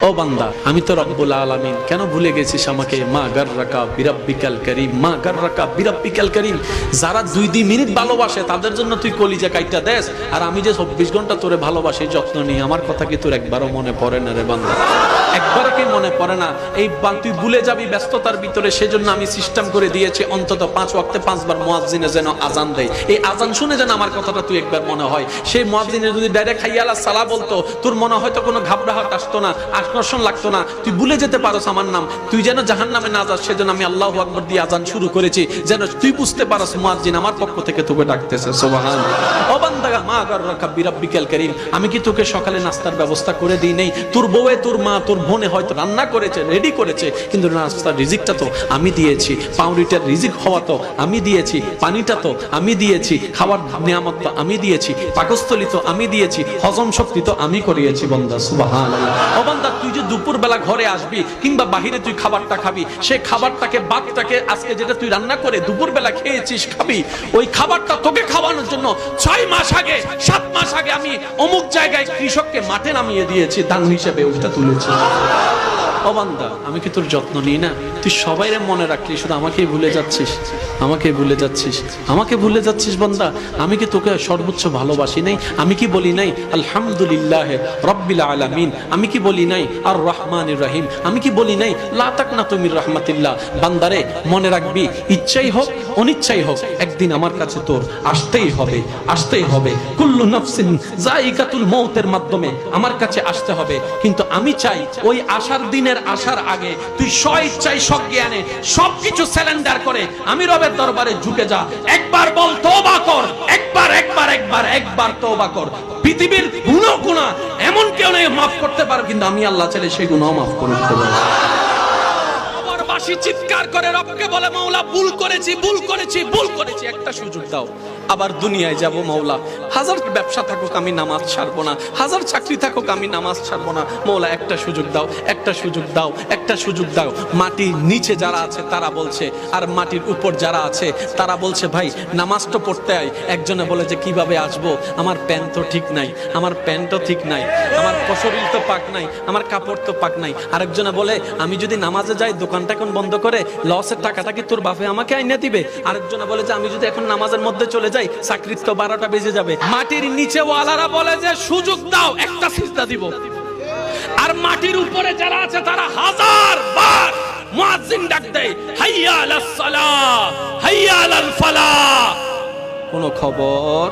ও বান্দা, আমি তো রব্বুল আলামিন, কেন ভুলে গেছিস আমাকে? মা গাররাকা বিরাব্বিকাল কারীম, মা গাররাকা বিরাব্বিকাল কারীম। যারা 2 মিনিট ভালোবাসে তাদের জন্য তুই কলিজা কাইটা দেস, আর আমি যে 24 ঘন্টা তোরে ভালোবাসি, যত্ন নিই, আমার কথা কি তোর একবারও মনে পড়ে না রে বান্দা? একবারও কি মনে পড়ে না? এই তুই ভুলে যাবি ব্যস্ততার ভিতরে, সেজন্য আমি সিস্টেম করে দিয়েছি অন্তত 5 ওয়াক্তে 5 বার মুয়াজ্জিনে যেন আজান দেয়। এই আজান শুনে যেন আমার কথাটা তুই একবার মনে হয়। সেই মুয়াজ্জিনে যদি ডাইরেক্ট হাইয়া আলাস সালাহ বলতো, তোর মনে হয়তো কোনো ঘাবড়াহট আসতো না, আকর্ষণ লাগতো না, তুই ভুলে যেতে পারোস আমার নাম। তুই যেন জাহান্নামে না যাস, সেজন্য আমি আল্লাহু আকবার দিয়ে আজান শুরু করেছি, যেন তুই বুঝতে পারোস মুয়াজ্জিন আমার পক্ষ থেকে তোকে ডাকতেছে। সুবহানাল্লাহ। ও বান্দা, মা গাররাকা বিরাব্বিকাল কারীম, আমি কি তোকে সকালে নাস্তার ব্যবস্থা করে দিই নাই? তোর বউয়ে, তোর মা, তোর বোনে হয়তো রান্না করেছে, রেডি করেছে, কিন্তু নাস্তার রিজিকটা তো আমি দিয়েছি। পাউরিটার রিজিক হওয়া তো আমি দিয়েছি, পানিটা তো আমি দিয়েছি, খাবার নিয়ামত তো আমি দিয়েছি, পাকস্থলী তো আমি দিয়েছি, হজম শক্তি তো আমি করিয়েছি। বান্দা সুবহানাল্লাহ। ও বান্দা, তুই যে দুপুর বেলা ঘরে আসবি কিংবা বাহিরে তুই খাবারটা খাবি, সেই খাবারটাকে, ভাতটাকে আজকে যেটা তুই রান্না করে দুপুর বেলা খেয়েছিস, খাবি, ওই খাবারটা তোকে খাওয়ানোর জন্য 6 মাস আগে, 7 মাস আগে আমি অমুক জায়গায় কৃষককে মাঠে নামিয়ে দিয়েছি, দান হিসেবে ওটা তুলেছি। ও বান্দা, আমি কি তোর যত্ন নিই না? তুই সবাইরে মনে রাখলি, শুধু আমাকেই ভুলে যাচ্ছিস, আমাকে ভুলে যাচ্ছিস, আমাকে ভুলে যাচ্ছিস। বান্দা, আমি কি তোকে সর্বোচ্চ ভালোবাসি নাই? আমি কি বলি নাই আলহামদুলিল্লাহ রাব্বিল আলামিন? আমি কি বলি নাই আর রহমানির রহিম? আমি কি বলি নাই লা তাকনাতু মির রাহমাতিল্লাহ? বান্দারে, মনে রাখবি, ইচ্ছাই হোক অনিচ্ছাই হোক, একদিন আমার কাছে তোর আসতেই হবে, আসতেই হবে। কুল্লু নাফসিন যায়িকাতুল মউতের মাধ্যমে আমার কাছে আসতে হবে। কিন্তু আমি চাই ওই আসার দিনের আসার আগে তুই স্বইচ্ছায় সজ্ঞানে সবকিছু সিলিন্ডার করে আমি রবের দরবারে ঝুঁকে যা। একবার বল তওবা কর, একবার তওবা কর। পৃথিবীর গুনাহ এমন কেউ নেই মাফ করতে পারে, কিন্তু আমি আল্লাহ চাইলে সেই গুনাহ মাফ করে দিতে পারি। চিৎকার করে রবকে বলে, মাওলা ভুল করেছি, ভুল করেছি, ভুল করেছি, একটা সুযোগ দাও। আবার দুনিয়ায় যাব মাওলা, হাজার ব্যবসা থাকুক আমি নামাজ ছাড়বো না, হাজার চাকরি থাকুক আমি নামাজ ছাড়বো না। মাওলা একটা সুযোগ দাও, একটা সুযোগ দাও, একটা সুযোগ দাও। মাটির নিচে যারা আছে তারা বলছে, আর মাটির উপর যারা আছে তারা বলছে, ভাই নামাজ তো পড়তে আয়। একজনে বলে যে কিভাবে আসবো, আমার প্যান্ট তো ঠিক নাই, আমার প্যান্টও ঠিক নাই, আমার শরীর তো পাক নাই, আমার কাপড় তো পাক নাই। আরেকজনে বলে, আমি যদি নামাজে যাই দোকানটা এখন বন্ধ করে লসের টাকাটা কি তোর বাপে আমাকে আইনা দিবে? আরেকজনে বলে যে আমি যদি এখন নামাজের মধ্যে চলে যাই চাকরির তো 12টা বেজে যাবে। মাটির নিচে ওয়ালারা বলে যে সুযোগ দাও, একটা সিজদা দিব। আর মাটির উপরে যারা আছে তারা হাজার বার মুয়াজ্জিন ডাক দেয়, হাইয়া আলাস সালাহ, হাইয়া আলাল ফালাহ। কোনো খবর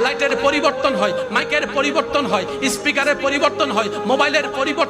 লাইটের পরিবর্তন হয়, মাইকের পরিবর্তন হয়, স্পিকারের পরিবর্তন হয়, মোবাইলের পরিবর্তন